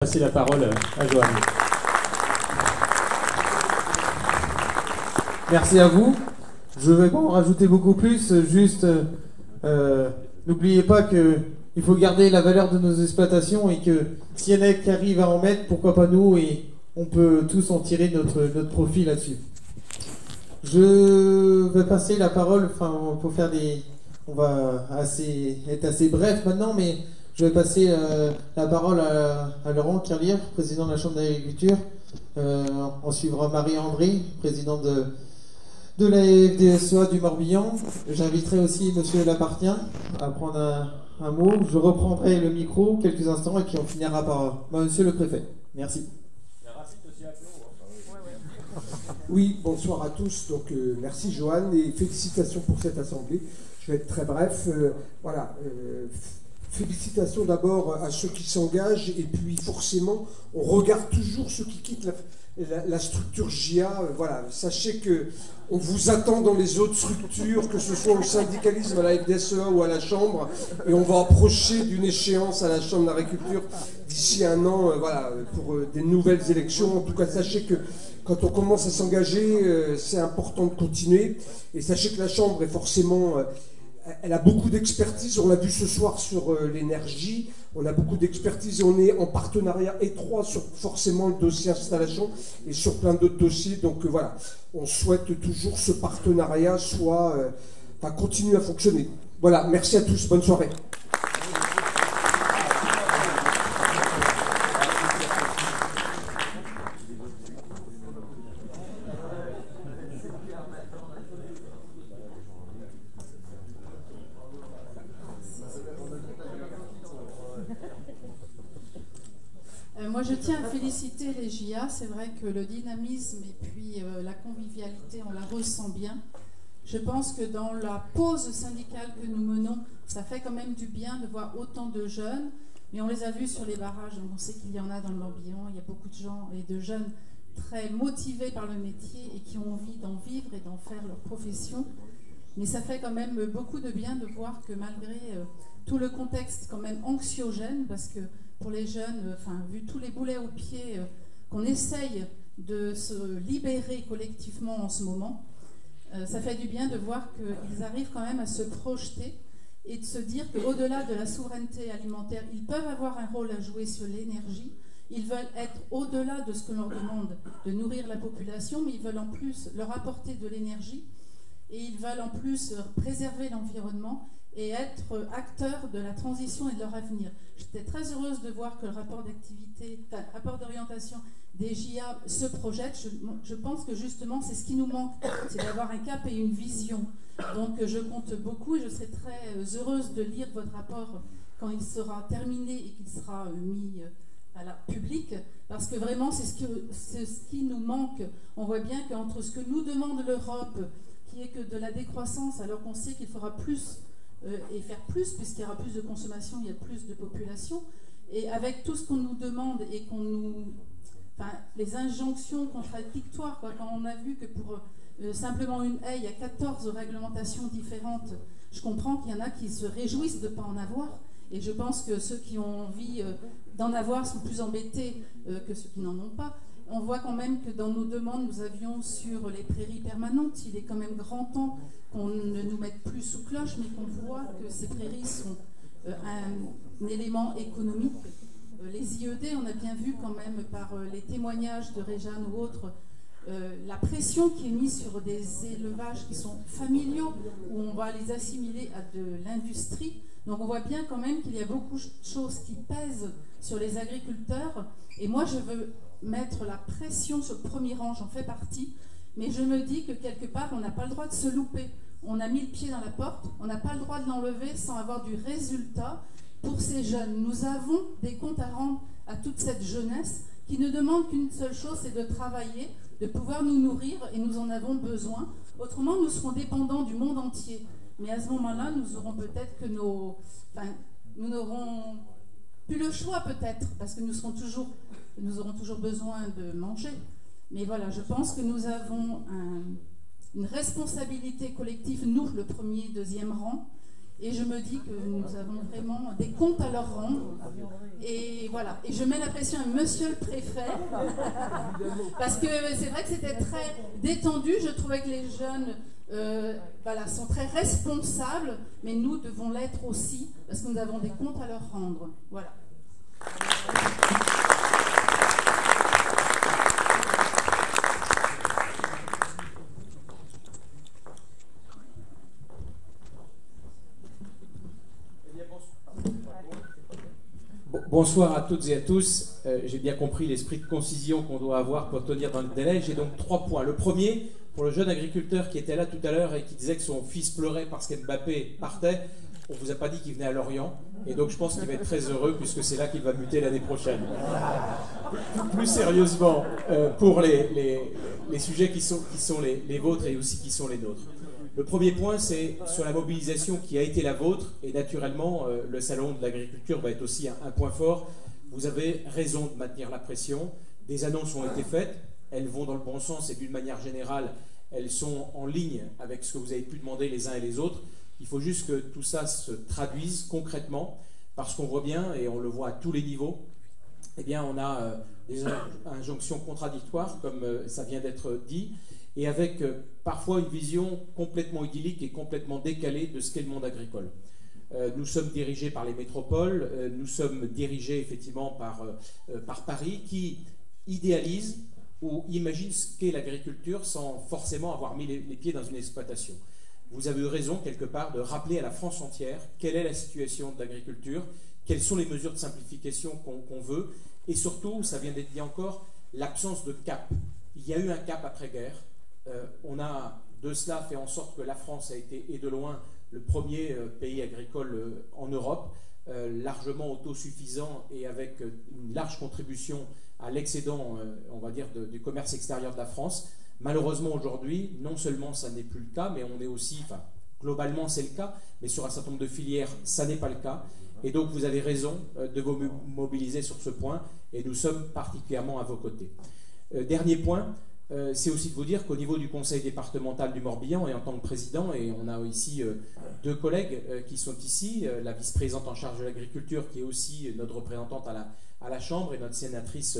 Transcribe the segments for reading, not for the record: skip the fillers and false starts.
Passer la parole à Joanne. Merci à vous. Je ne vais pas en rajouter beaucoup plus, juste n'oubliez pas qu'il faut garder la valeur de nos exploitations et que s'il y en a qui arrivent à en mettre, pourquoi pas nous, et on peut tous en tirer notre profit là-dessus. Je vais passer la parole, pour faire on va être assez bref maintenant, mais je vais passer la parole à Laurent Kerlier, président de la Chambre d'agriculture. On suivra Marie-André, présidente de la FDSEA du Morbihan. J'inviterai aussi Monsieur Lapartien à prendre un mot. Je reprendrai le micro quelques instants et puis on finira par Monsieur le Préfet. Merci. Oui, bonsoir à tous. Donc, merci Joanne et félicitations pour cette assemblée. Je vais être très bref. Félicitations d'abord à ceux qui s'engagent et puis forcément, on regarde toujours ceux qui quittent la structure JA. Sachez que on vous attend dans les autres structures, que ce soit au syndicalisme, à la FDSEA ou à la Chambre, et on va approcher d'une échéance à la Chambre d'agriculture d'ici un an, pour des nouvelles élections. En tout cas, sachez que quand on commence à s'engager, c'est important de continuer. Et sachez que la Chambre est forcément... elle a beaucoup d'expertise, on l'a vu ce soir sur l'énergie, on a beaucoup d'expertise et on est en partenariat étroit sur forcément le dossier installation et sur plein d'autres dossiers. Donc voilà, on souhaite toujours ce partenariat continue à fonctionner. Voilà, merci à tous, bonne soirée. Moi, je tiens à féliciter les JA. C'est vrai que le dynamisme et puis la convivialité, on la ressent bien. Je pense que dans la pause syndicale que nous menons, ça fait quand même du bien de voir autant de jeunes. Mais on les a vus sur les barrages, donc on sait qu'il y en a dans le Morbihan. Il y a beaucoup de gens et de jeunes très motivés par le métier et qui ont envie d'en vivre et d'en faire leur profession. Mais ça fait quand même beaucoup de bien de voir que malgré tout le contexte quand même anxiogène, parce que pour les jeunes, vu tous les boulets aux pieds qu'on essaye de se libérer collectivement en ce moment, ça fait du bien de voir qu'ils arrivent quand même à se projeter et de se dire qu'au-delà de la souveraineté alimentaire, ils peuvent avoir un rôle à jouer sur l'énergie. Ils veulent être au-delà de ce que l'on leur demande de nourrir la population, mais ils veulent en plus leur apporter de l'énergie et ils veulent en plus préserver l'environnement et être acteurs de la transition et de leur avenir. J'étais très heureuse de voir que le rapport d'orientation des JA se projette. Je pense que justement, c'est ce qui nous manque, c'est d'avoir un cap et une vision. Donc je compte beaucoup et je serai très heureuse de lire votre rapport quand il sera terminé et qu'il sera mis à la public, parce que vraiment, c'est ce qui nous manque. On voit bien qu'entre ce que nous demande l'Europe, qui est que de la décroissance, alors qu'on sait qu'il faudra plus et faire plus, puisqu'il y aura plus de consommation, il y a plus de population, et avec tout ce qu'on nous demande et les injonctions contradictoires, quand on a vu que pour simplement une haie, il y a 14 réglementations différentes, je comprends qu'il y en a qui se réjouissent de ne pas en avoir, et je pense que ceux qui ont envie d'en avoir sont plus embêtés que ceux qui n'en ont pas. On voit quand même que dans nos demandes, nous avions sur les prairies permanentes, il est quand même grand temps qu'on ne nous mette plus sous cloche, mais qu'on voit que ces prairies sont un élément économique. Les IED, on a bien vu quand même par les témoignages de Réjeanne ou autres, la pression qui est mise sur des élevages qui sont familiaux, où on va les assimiler à de l'industrie. Donc on voit bien quand même qu'il y a beaucoup de choses qui pèsent sur les agriculteurs. Et moi, je veux mettre la pression sur le premier rang, j'en fais partie, mais je me dis que quelque part, on n'a pas le droit de se louper. On a mis le pied dans la porte, on n'a pas le droit de l'enlever sans avoir du résultat pour ces jeunes. Nous avons des comptes à rendre à toute cette jeunesse qui ne demande qu'une seule chose, c'est de travailler, de pouvoir nous nourrir, et nous en avons besoin. Autrement, nous serons dépendants du monde entier. Mais à ce moment-là, nous aurons peut-être que nous n'aurons plus le choix peut-être, parce que nous aurons toujours besoin de manger. Mais voilà, je pense que nous avons une responsabilité collective, nous, le premier, deuxième rang, Et je me dis que nous avons vraiment des comptes à leur rendre. Et voilà. Et je mets la pression à monsieur le préfet. Parce que c'est vrai que c'était très détendu. Je trouvais que les jeunes voilà, sont très responsables. Mais nous devons l'être aussi. Parce que nous avons des comptes à leur rendre. Voilà. Bonsoir à toutes et à tous. J'ai bien compris l'esprit de concision qu'on doit avoir pour tenir dans le délai. J'ai donc 3 points. Le premier, pour le jeune agriculteur qui était là tout à l'heure et qui disait que son fils pleurait parce qu'Mbappé partait, on ne vous a pas dit qu'il venait à Lorient. Et donc je pense qu'il va être très heureux puisque c'est là qu'il va muter l'année prochaine. Plus sérieusement, pour les sujets qui sont les vôtres et aussi qui sont les nôtres. Le premier point, c'est sur la mobilisation qui a été la vôtre, et naturellement, le salon de l'agriculture va être aussi un point fort. Vous avez raison de maintenir la pression. Des annonces ont été faites, elles vont dans le bon sens, et d'une manière générale, elles sont en ligne avec ce que vous avez pu demander les uns et les autres. Il faut juste que tout ça se traduise concrètement, parce qu'on voit bien, et on le voit à tous les niveaux, eh bien, on a des injonctions contradictoires, comme ça vient d'être dit, et avec parfois une vision complètement idyllique et complètement décalée de ce qu'est le monde agricole. Nous sommes dirigés par les métropoles, nous sommes dirigés effectivement par Paris, qui idéalise ou imagine ce qu'est l'agriculture sans forcément avoir mis les pieds dans une exploitation. Vous avez eu raison quelque part de rappeler à la France entière quelle est la situation de l'agriculture, quelles sont les mesures de simplification qu'on veut, et surtout, ça vient d'être dit encore, l'absence de cap. Il y a eu un cap après-guerre. On a de cela fait en sorte que la France a été, et de loin, le premier pays agricole en Europe, largement autosuffisant et avec une large contribution à l'excédent, on va dire, du commerce extérieur de la France. Malheureusement, aujourd'hui, non seulement ça n'est plus le cas, mais on est aussi, enfin, globalement c'est le cas, mais sur un certain nombre de filières, ça n'est pas le cas. Et donc, vous avez raison de vous mobiliser sur ce point, et nous sommes particulièrement à vos côtés. Dernier point, c'est aussi de vous dire qu'au niveau du conseil départemental du Morbihan, et en tant que président, et on a ici 2 collègues qui sont ici, la vice-présidente en charge de l'agriculture, qui est aussi notre représentante à la Chambre, et notre sénatrice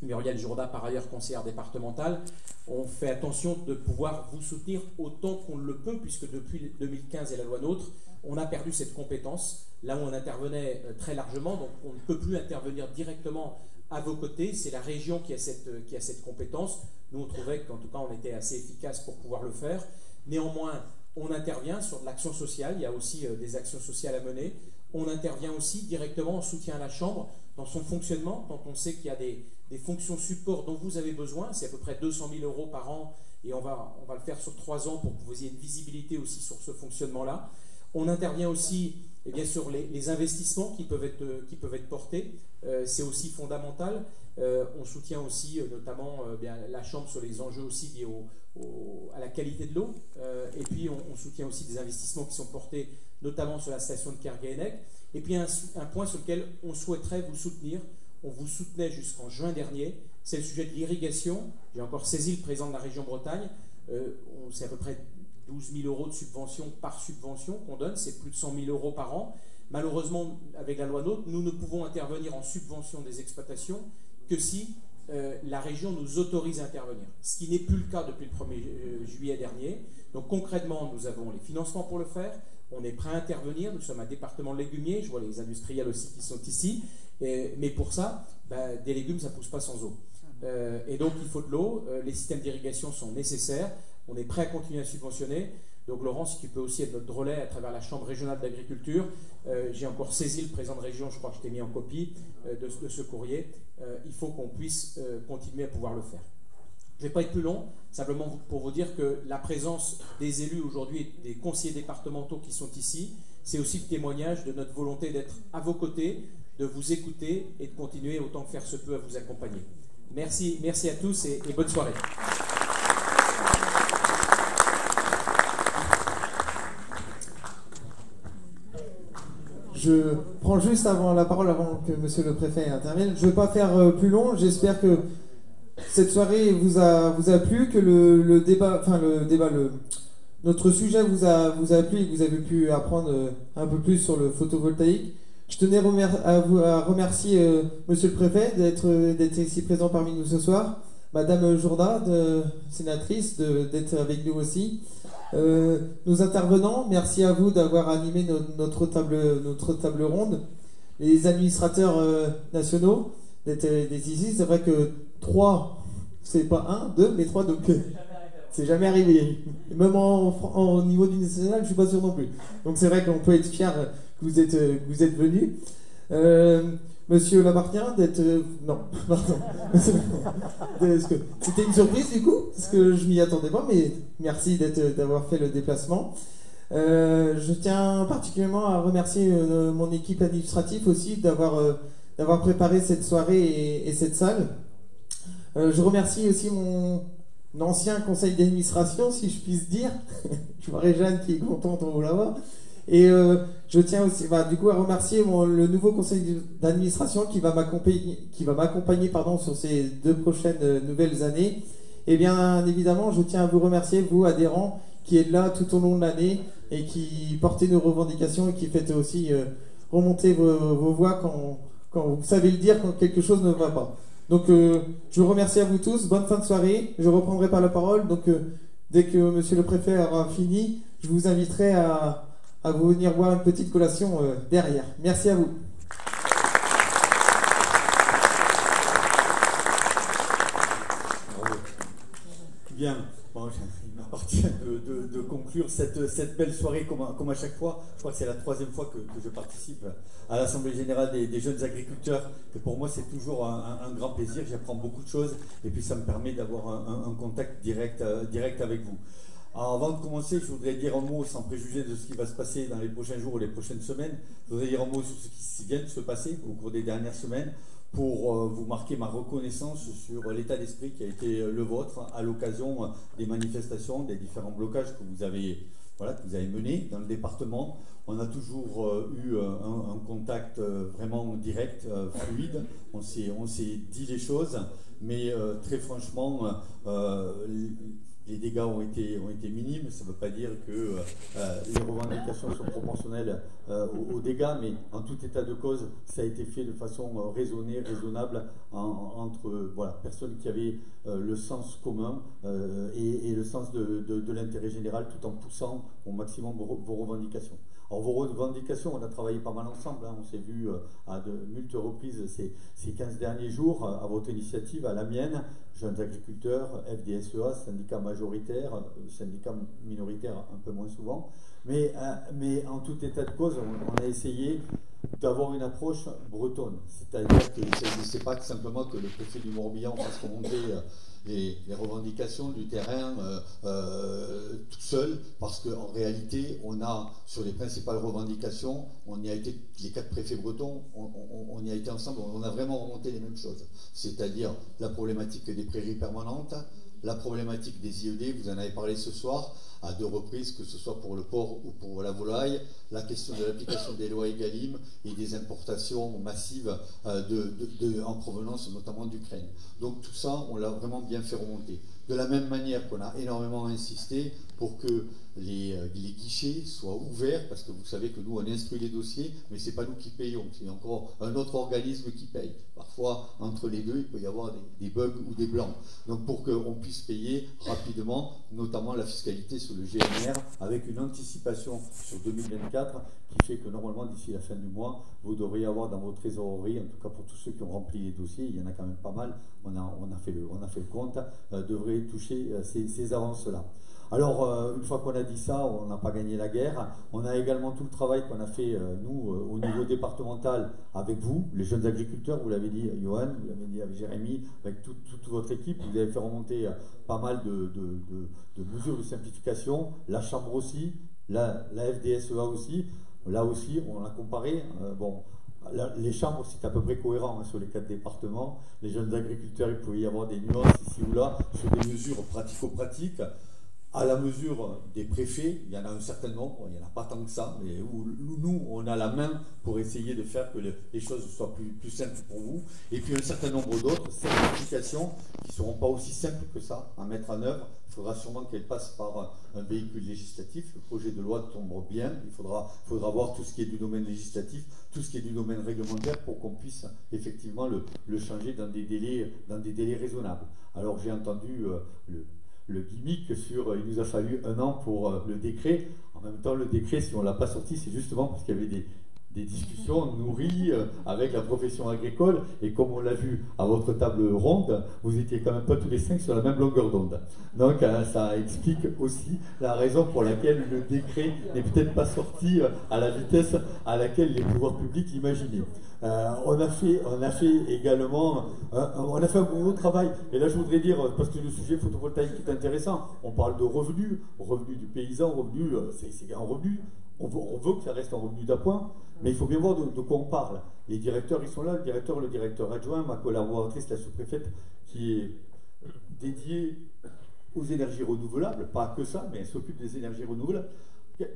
Muriel Jourda, par ailleurs conseillère départementale, on fait attention de pouvoir vous soutenir autant qu'on le peut, puisque depuis 2015 et la loi NOTRe, on a perdu cette compétence, là où on intervenait très largement, donc on ne peut plus intervenir directement à vos côtés, c'est la région qui a cette compétence. Nous, on trouvait qu'en tout cas, on était assez efficace pour pouvoir le faire. Néanmoins, on intervient sur de l'action sociale, il y a aussi des actions sociales à mener. On intervient aussi directement en soutien à la Chambre dans son fonctionnement, quand on sait qu'il y a des fonctions support dont vous avez besoin, c'est à peu près 200 000 € par an, et on va le faire sur 3 ans pour que vous ayez une visibilité aussi sur ce fonctionnement-là. On intervient aussi eh bien, sur les investissements qui peuvent être portés, c'est aussi fondamental. On soutient aussi notamment bien, la Chambre sur les enjeux aussi liés à la qualité de l'eau, et puis on soutient aussi des investissements qui sont portés notamment sur la station de Kerguéhennec. Et puis un point sur lequel on souhaiterait vous soutenir, on vous soutenait jusqu'en juin dernier, c'est le sujet de l'irrigation. J'ai encore saisi le président de la région Bretagne, c'est à peu près 12 000 € de subvention par subvention qu'on donne, c'est plus de 100 000 € par an. Malheureusement, avec la loi NOTRe, nous ne pouvons intervenir en subvention des exploitations que si la région nous autorise à intervenir, ce qui n'est plus le cas depuis le 1er juillet dernier. Donc concrètement, nous avons les financements pour le faire, on est prêt à intervenir, nous sommes un département légumier, je vois les industriels aussi qui sont ici, mais pour ça, des légumes, ça ne pousse pas sans eau. Et donc il faut de l'eau, les systèmes d'irrigation sont nécessaires, on est prêt à continuer à subventionner. Donc Laurent, si tu peux aussi être notre relais à travers la Chambre régionale d'agriculture, j'ai encore saisi le président de région, je crois que je t'ai mis en copie de ce courrier, il faut qu'on puisse continuer à pouvoir le faire. Je ne vais pas être plus long, simplement pour vous dire que la présence des élus aujourd'hui et des conseillers départementaux qui sont ici, c'est aussi le témoignage de notre volonté d'être à vos côtés, de vous écouter et de continuer autant que faire se peut à vous accompagner. Merci à tous et bonne soirée. Je prends juste la parole avant que monsieur le préfet intervienne. Je ne vais pas faire plus long. J'espère que notre notre sujet vous a plu et que vous avez pu apprendre un peu plus sur le photovoltaïque. Je tenais à remercier Monsieur le Préfet d'être ici présent parmi nous ce soir, Madame Jourda, sénatrice, d'être avec nous aussi. Nos intervenants, merci à vous d'avoir animé notre table ronde. Les administrateurs nationaux d'être ici. C'est vrai que 3, c'est pas 1, 2, mais 3, donc c'est jamais arrivé. Et même au niveau du national, je suis pas sûr non plus. Donc c'est vrai qu'on peut être fier que vous êtes venus. Monsieur Lamartien, d'être... non, pardon. C'était une surprise du coup, parce que je m'y attendais pas, mais merci d'avoir fait le déplacement. Je tiens particulièrement à remercier mon équipe administrative aussi d'avoir préparé cette soirée et cette salle. Je remercie aussi mon ancien conseil d'administration, si je puis dire. Je vois Réjeanne qui est contente de vous l'avoir. Et je tiens aussi du coup à remercier le nouveau conseil d'administration qui va m'accompagner sur ces 2 prochaines nouvelles années. Et bien évidemment, je tiens à vous remercier, vous adhérents, qui êtes là tout au long de l'année et qui portez nos revendications et qui faites aussi remonter vos voix quand vous savez le dire quand quelque chose ne va pas. Donc je vous remercie à vous tous, bonne fin de soirée, je reprendrai pas la parole, donc dès que Monsieur le Préfet aura fini, je vous inviterai à vous venir boire une petite collation derrière. Merci à vous. Bien, bon, il m'appartient de conclure cette belle soirée comme à chaque fois. Je crois que c'est la 3e fois que je participe à l'Assemblée Générale des jeunes agriculteurs. Et pour moi, c'est toujours un grand plaisir. J'apprends beaucoup de choses et puis ça me permet d'avoir un contact direct avec vous. Alors, avant de commencer, je voudrais dire un mot, sans préjuger de ce qui va se passer dans les prochains jours ou les prochaines semaines. Je voudrais dire un mot sur ce qui vient de se passer au cours des dernières semaines pour vous marquer ma reconnaissance sur l'état d'esprit qui a été le vôtre à l'occasion des manifestations, des différents blocages que vous avez menés dans le département. On a toujours eu un contact vraiment direct, fluide. On s'est dit les choses, mais très franchement, les dégâts ont été minimes. Ça ne veut pas dire que les revendications sont proportionnelles aux dégâts, mais en tout état de cause, ça a été fait de façon raisonnable entre personnes qui avaient le sens commun et le sens de l'intérêt général, tout en poussant au maximum vos revendications. Alors vos revendications, on a travaillé pas mal ensemble, on s'est vu à de multiples reprises ces 15 derniers jours, à votre initiative, à la mienne, jeunes agriculteurs, FDSEA, syndicats majoritaires, syndicats minoritaires un peu moins souvent, mais en tout état de cause, on a essayé d'avoir une approche bretonne, c'est-à-dire qu'il ne s'agissait pas simplement que le préfet du Morbihan fasse remonter les revendications du terrain tout seul, parce qu'en réalité, on a, sur les principales revendications, on y a été, les 4 préfets bretons, on y a été ensemble, on a vraiment remonté les mêmes choses, c'est-à-dire la problématique des prairies permanentes, la problématique des IED, vous en avez parlé ce soir, à 2 reprises, que ce soit pour le porc ou pour la volaille, la question de l'application des lois EGalim et des importations massives en provenance notamment d'Ukraine. Donc tout ça, on l'a vraiment bien fait remonter. De la même manière qu'on a énormément insisté pour que les guichets soient ouverts, parce que vous savez que nous on instruit les dossiers, mais c'est pas nous qui payons, c'est encore un autre organisme qui paye. Parfois, entre les deux, il peut y avoir des bugs ou des blancs. Donc pour qu'on puisse payer rapidement, notamment la fiscalité sur le GNR, avec une anticipation sur 2024, qui fait que normalement, d'ici la fin du mois, vous devriez avoir dans vos trésoreries, en tout cas pour tous ceux qui ont rempli les dossiers, il y en a quand même pas mal, on a fait le compte, devraient toucher ces avances-là. Alors, une fois qu'on a dit ça, on n'a pas gagné la guerre. On a également tout le travail qu'on a fait, nous, au niveau départemental, avec vous, les jeunes agriculteurs, vous l'avez dit, Johan, vous l'avez dit avec Jérémy, avec toute votre équipe. Vous avez fait remonter pas mal de mesures de simplification, la Chambre aussi, la FDSEA aussi. Là aussi, on a comparé. Les chambres, c'est à peu près cohérent sur les 4 départements. Les jeunes agriculteurs, il pouvait y avoir des nuances ici ou là sur des mesures pratico-pratiques. à la mesure des préfets, il y en a un certain nombre, il n'y en a pas tant que ça, mais où nous, on a la main pour essayer de faire que les choses soient plus simples pour vous. Et puis un certain nombre d'autres simplifications qui ne seront pas aussi simples que ça à mettre en œuvre. Il faudra sûrement qu'elles passent par un véhicule législatif. Le projet de loi tombe bien. Il faudra voir tout ce qui est du domaine législatif, tout ce qui est du domaine réglementaire pour qu'on puisse effectivement le changer dans des délais raisonnables. Alors j'ai entendu le gimmick sur il nous a fallu 1 an pour le décret. En même temps, le décret, si on ne l'a pas sorti, c'est justement parce qu'il y avait des discussions nourries avec la profession agricole. Et comme on l'a vu à votre table ronde, vous étiez quand même pas tous les 5 sur la même longueur d'onde. Donc ça explique aussi la raison pour laquelle le décret n'est peut-être pas sorti à la vitesse à laquelle les pouvoirs publics l'imaginaient. On a fait également on a fait un gros travail, et là je voudrais dire, parce que le sujet photovoltaïque est intéressant, on parle de revenus du paysan, c'est un revenu, on veut que ça reste un revenu d'appoint, mais il faut bien voir de quoi on parle. Les directeurs, ils sont là, le directeur adjoint, ma collaboratrice, la sous-préfète, qui est dédiée aux énergies renouvelables, pas que ça, mais elle s'occupe des énergies renouvelables. Il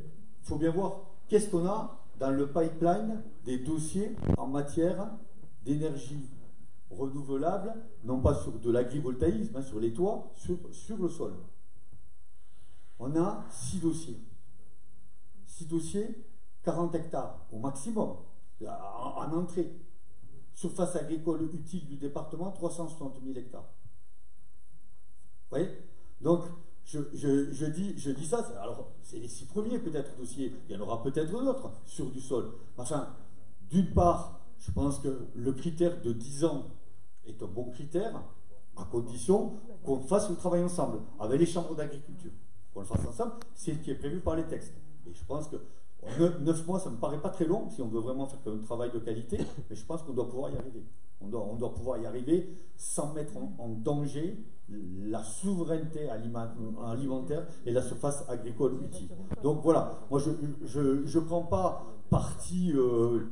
faut bien voir qu'est-ce qu'on a dans le pipeline des dossiers en matière d'énergie renouvelable, non pas sur de l'agrivoltaïsme, hein, sur les toits, sur le sol. On a 6 dossiers. 6 dossiers, 40 hectares au maximum, en entrée. Surface agricole utile du département, 360 000 hectares. Vous voyez? Donc, je dis ça, alors c'est les 6 premiers peut-être dossiers, il y en aura peut-être d'autres sur du sol. Enfin, d'une part, je pense que le critère de 10 ans est un bon critère, à condition qu'on fasse le travail ensemble, avec les chambres d'agriculture. Qu'on le fasse ensemble, c'est ce qui est prévu par les textes. Et je pense que 9 mois, ça ne me paraît pas très long, si on veut vraiment faire un travail de qualité, mais je pense qu'on doit pouvoir y arriver. On doit pouvoir y arriver sans mettre en danger la souveraineté alimentaire et la surface agricole utile. Donc voilà, moi je ne prends pas parti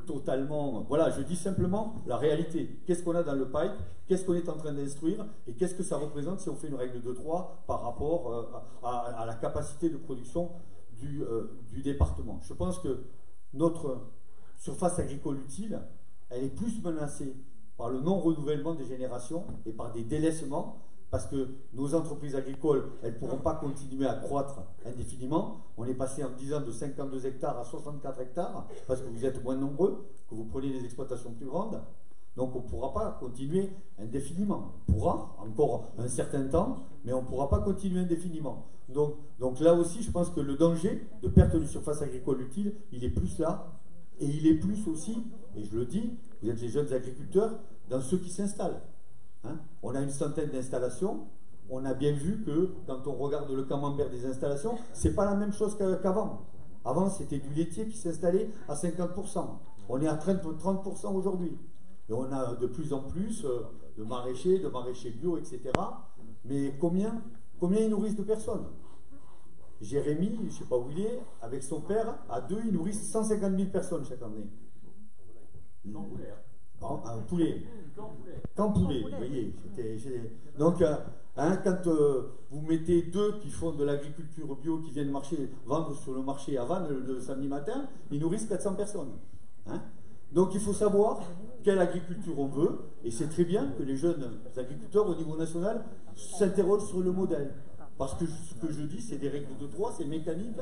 totalement, voilà, je dis simplement la réalité. Qu'est-ce qu'on a dans le pipe, qu'est-ce qu'on est en train d'instruire et qu'est-ce que ça représente si on fait une règle de 3 par rapport à la capacité de production du département. Je pense que notre surface agricole utile, elle est plus menacée par le non-renouvellement des générations et par des délaissements, parce que nos entreprises agricoles, elles ne pourront pas continuer à croître indéfiniment. On est passé en 10 ans de 52 hectares à 64 hectares, parce que vous êtes moins nombreux, que vous prenez des exploitations plus grandes. Donc on ne pourra pas continuer indéfiniment. On pourra encore un certain temps, mais on ne pourra pas continuer indéfiniment. Donc là aussi, je pense que le danger de perte de surface agricole utile, il est plus là, et il est plus aussi, et je le dis, vous êtes les jeunes agriculteurs, dans ceux qui s'installent. Hein, on a une centaine d'installations, on a bien vu que quand on regarde le camembert des installations, c'est pas la même chose qu'avant. Avant, c'était du laitier qui s'installait à 50%. On est à 30% aujourd'hui. Et on a de plus en plus de maraîchers bio, etc. Mais combien ils nourrissent de personnes? Jérémy, je ne sais pas où il est, avec son père, à 2, ils nourrissent 150 000 personnes chaque année. Un poulet. Qu'en poulet, vous voyez. Donc, quand vous mettez 2 qui font de l'agriculture bio, qui viennent vendre sur le marché à Vannes le samedi matin, ils nourrissent 400 personnes. Hein? Donc, il faut savoir quelle agriculture on veut, et c'est très bien que les jeunes agriculteurs au niveau national s'interrogent sur le modèle. Parce que ce que je dis, c'est des règles de 3, c'est mécanique,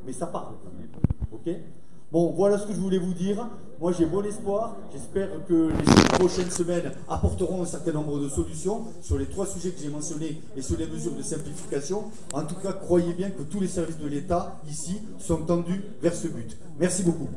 mais ça parle quand même. Ok ? Bon, voilà ce que je voulais vous dire. Moi, j'ai bon espoir. J'espère que les prochaines semaines apporteront un certain nombre de solutions sur les 3 sujets que j'ai mentionnés et sur les mesures de simplification. En tout cas, croyez bien que tous les services de l'État, ici, sont tendus vers ce but. Merci beaucoup.